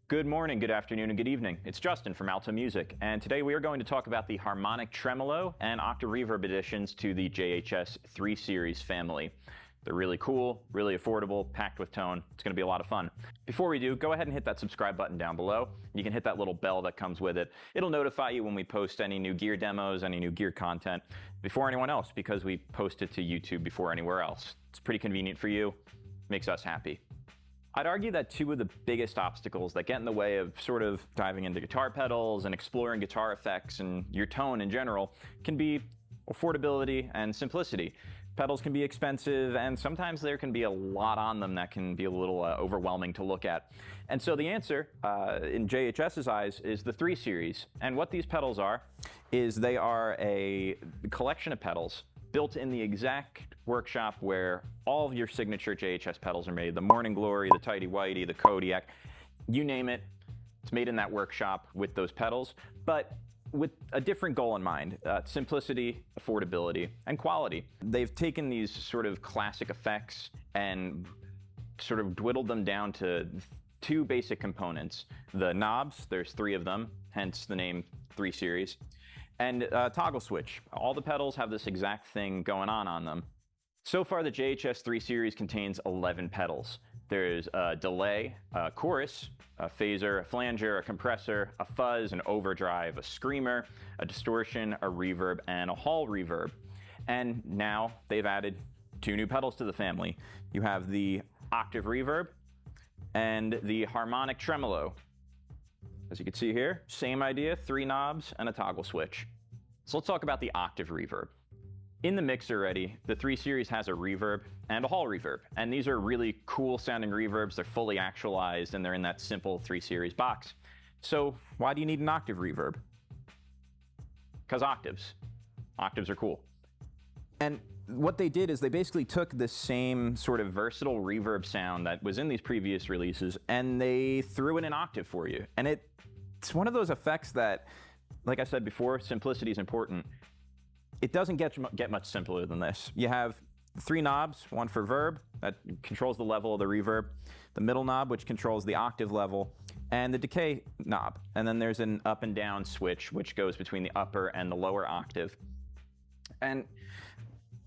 Good morning, good afternoon, and good evening. It's Justin from Alto Music, and today we are going to talk about the Harmonic Tremolo and Octave Reverb additions to the JHS 3 Series family. They're really cool, really affordable, packed with tone. It's going to be a lot of fun. Before we do, go ahead and hit that subscribe button down below. You can hit that little bell that comes with it. It'll notify you when we post any new gear demos, any new gear content before anyone else, because we post it to YouTube before anywhere else. It's pretty convenient for you, makes us happy. I'd argue that two of the biggest obstacles that get in the way of sort of diving into guitar pedals and exploring guitar effects and your tone in general can be affordability and simplicity. Pedals can be expensive, and sometimes there can be a lot on them that can be a little overwhelming to look at. And so the answer, in JHS's eyes, is the 3 Series. And what these pedals are is they are a collection of pedals built in the exact workshop where all of your signature JHS pedals are made. The Morning Glory, the Tighty Whitey, the Kodiak, you name it, it's made in that workshop with those pedals, but with a different goal in mind: simplicity, affordability, and quality. They've taken these sort of classic effects and sort of dwindled them down to two basic components. The knobs, there's 3 of them, hence the name 3 Series, and toggle switch. All the pedals have this exact thing going on them. So far, the JHS 3 Series contains 11 pedals. There's a delay, a chorus, a phaser, a flanger, a compressor, a fuzz, an overdrive, a screamer, a distortion, a reverb, and a hall reverb. And now they've added 2 new pedals to the family. You have the Octave Reverb and the Harmonic Tremolo. As you can see here, same idea, 3 knobs and a toggle switch. So let's talk about the Octave Reverb. In the mix already, the 3 Series has a reverb and a hall reverb, and these are really cool sounding reverbs. They're fully actualized and they're in that simple 3 Series box. So why do you need an octave reverb? Because octaves. Octaves are cool. And what they did is they basically took the same sort of versatile reverb sound that was in these previous releases and they threw in an octave for you. And it's one of those effects that, like I said before, simplicity is important. It doesn't get much simpler than this. You have 3 knobs, one for verb, that controls the level of the reverb, the middle knob, which controls the octave level, and the decay knob. And then there's an up and down switch, which goes between the upper and the lower octave. And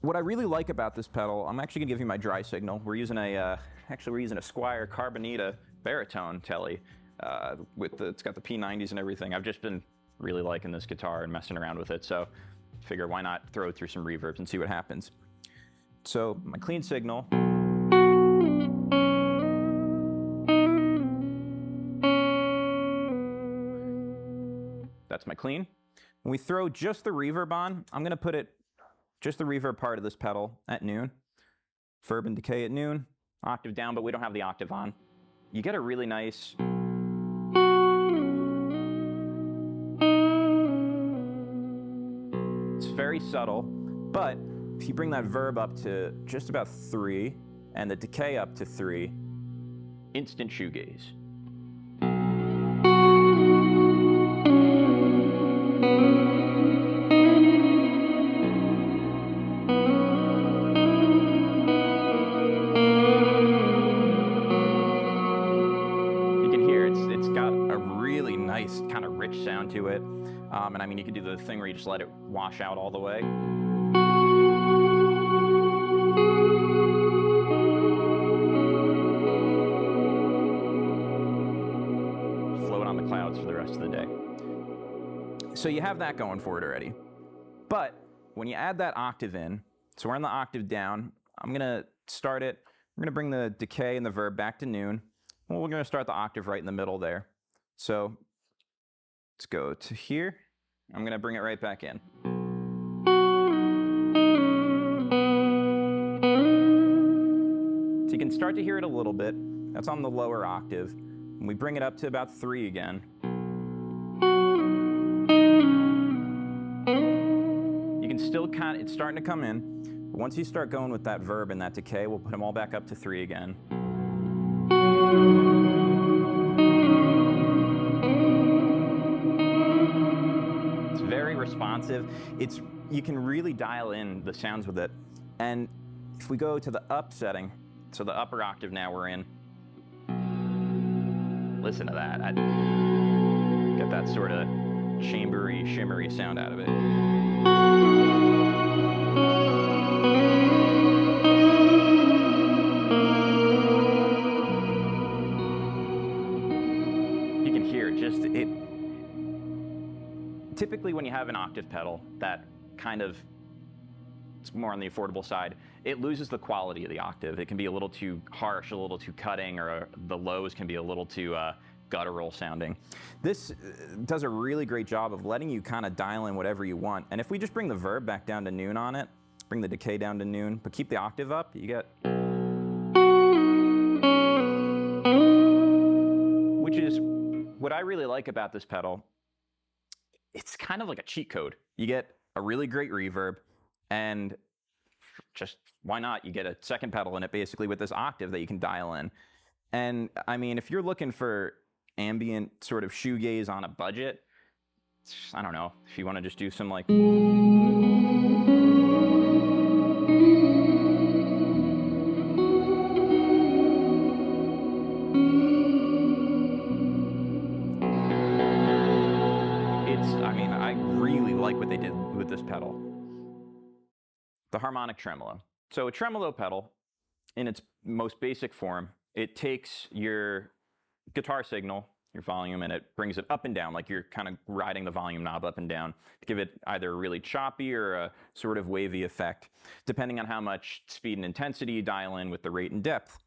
what I really like about this pedal, I'm actually gonna give you my dry signal. We're using a Squier Carbonita baritone telly. It's got the P90s and everything. I've just been really liking this guitar and messing around with it, so figure why not throw it through some reverbs and see what happens. So my clean signal. That's my clean. When we throw just the reverb on, I'm gonna put just the reverb part of this pedal at noon. Verb and decay at noon, octave down, but we don't have the octave on. You get a really nice very subtle, but if you bring that verb up to just about 3 and the decay up to 3, instant shoegaze. You can hear it's got a really nice kind of rich sound to it. And I mean, you can do the thing where you just let it wash out all the way. Float on the clouds for the rest of the day. So you have that going for it already. But when you add that octave in, so we're on the octave down, I'm gonna start it. We're gonna bring the decay and the verb back to noon. Well, we're gonna start the octave right in the middle there. So let's go to here. I'm gonna bring it right back in. So you can start to hear it a little bit. That's on the lower octave. And we bring it up to about 3 again. You can still it's starting to come in. But once you start going with that verb and that decay, we'll put them all back up to 3 again. Very responsive. You can really dial in the sounds with it. And if we go to the up setting, so the upper octave now we're in, Listen to that. I get that sort of chambery, shimmery sound out of it. You can hear just it. Typically when you have an octave pedal that kind of, it's more on the affordable side, it loses the quality of the octave. It can be a little too harsh, a little too cutting, or the lows can be a little too guttural sounding. This does a really great job of letting you kind of dial in whatever you want. And if we just bring the verb back down to noon on it, bring the decay down to noon, but keep the octave up, you get, which is what I really like about this pedal. It's kind of like a cheat code. You get a really great reverb, and just why not? You get a second pedal in it basically with this octave that you can dial in. And I mean, if you're looking for ambient sort of shoegaze on a budget, I don't know, if you want to just do some like, I mean, I really like what they did with this pedal. The harmonic tremolo. So a tremolo pedal, in its most basic form, it takes your guitar signal, your volume, and it brings it up and down, like you're kind of riding the volume knob up and down to give it either a really choppy or a sort of wavy effect, depending on how much speed and intensity you dial in with the rate and depth.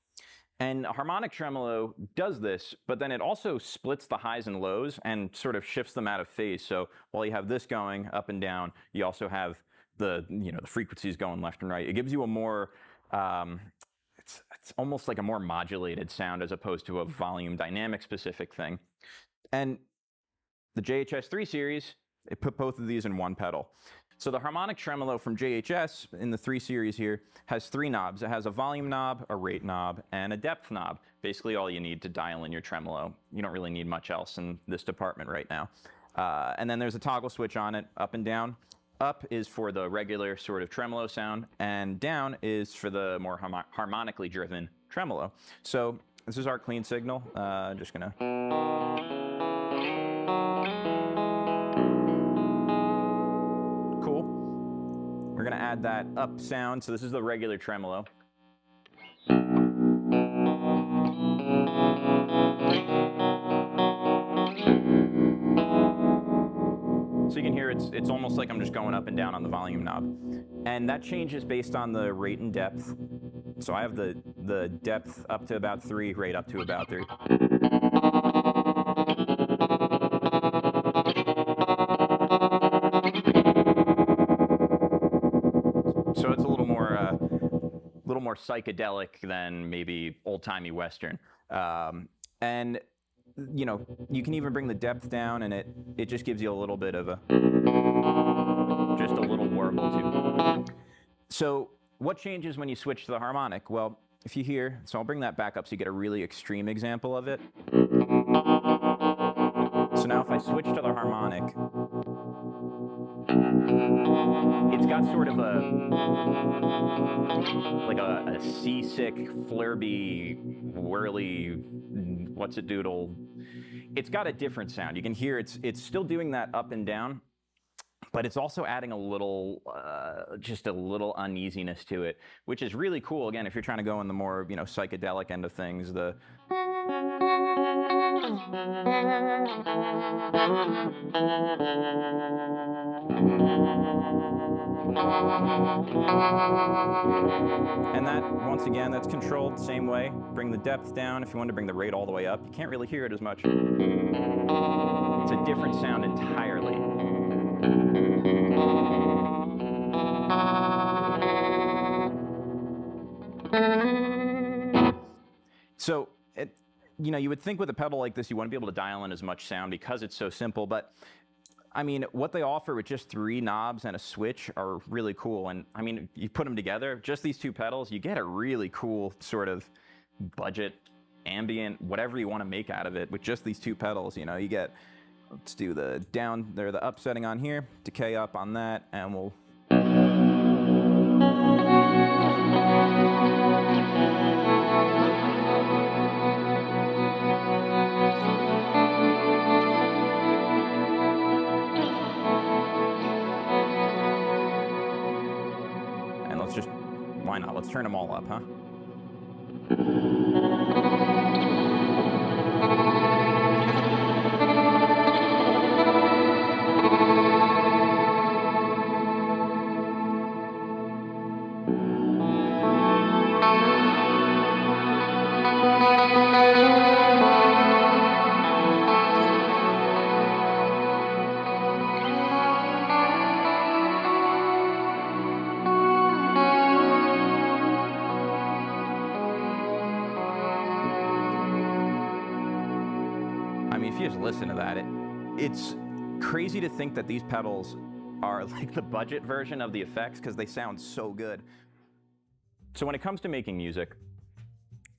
And a harmonic tremolo does this, but then it also splits the highs and lows and sort of shifts them out of phase. So while you have this going up and down, you also have the frequencies going left and right. It gives you a more, it's almost like a more modulated sound as opposed to a volume dynamic specific thing. And the JHS 3 series, it put both of these in one pedal. So the harmonic tremolo from JHS in the 3 series here has 3 knobs. It has a volume knob, a rate knob, and a depth knob. Basically all you need to dial in your tremolo. You don't really need much else in this department right now. And then there's a toggle switch on it, up and down. Up is for the regular sort of tremolo sound, and down is for the more harmonically driven tremolo. So this is our clean signal. Just gonna. Cool. We're gonna add that up sound. So this is the regular tremolo. So you can hear it's almost like I'm just going up and down on the volume knob. And that changes based on the rate and depth. So I have the depth up to about 3, rate up to about 3. So it's a little more psychedelic than maybe old-timey Western. And you know, you can even bring the depth down, and it just gives you a little bit of just a little warble too. So what changes when you switch to the harmonic? Well, if you hear, so I'll bring that back up so you get a really extreme example of it. So now if I switch to the harmonic, it's got sort of like a seasick, flirby, whirly, what's it doodle. It's got a different sound. You can hear it's still doing that up and down, but it's also adding a little, just a little uneasiness to it, which is really cool. Again, if you're trying to go in the more, psychedelic end of things, and that, once again, that's controlled the same way. Bring the depth down. If you want to bring the rate all the way up, you can't really hear it as much. It's a different sound entirely. So, you would think with a pedal like this, you want to be able to dial in as much sound because it's so simple, but I mean, what they offer with just 3 knobs and a switch are really cool. And I mean, you put them together, just these 2 pedals, you get a really cool sort of budget, ambient, whatever you want to make out of it with just these 2 pedals. You get, let's do the down, the up setting on here, decay up on that, and we'll. Why not? Let's turn them all up, huh? I mean, if you just listen to that, it's crazy to think that these pedals are like the budget version of the effects because they sound so good. So when it comes to making music,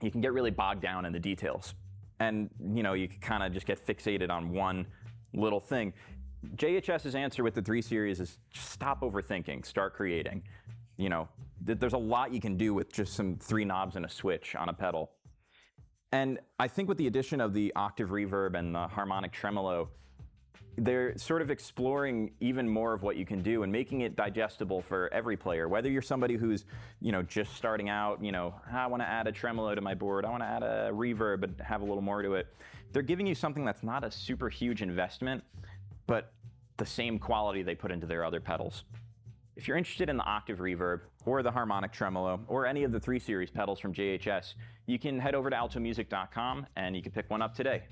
you can get really bogged down in the details. And, you know, you can kind of just get fixated on one little thing. JHS's answer with the 3 Series is just stop overthinking, start creating. You know, there's a lot you can do with just some 3 knobs and a switch on a pedal. And I think with the addition of the Octave Reverb and the Harmonic Tremolo, they're sort of exploring even more of what you can do and making it digestible for every player. Whether you're somebody who's, you know, just starting out, you know, I want to add a tremolo to my board, I want to add a reverb but have a little more to it. They're giving you something that's not a super huge investment, but the same quality they put into their other pedals. If you're interested in the Octave Reverb or the Harmonic Tremolo or any of the 3 Series pedals from JHS, you can head over to altomusic.com and you can pick one up today.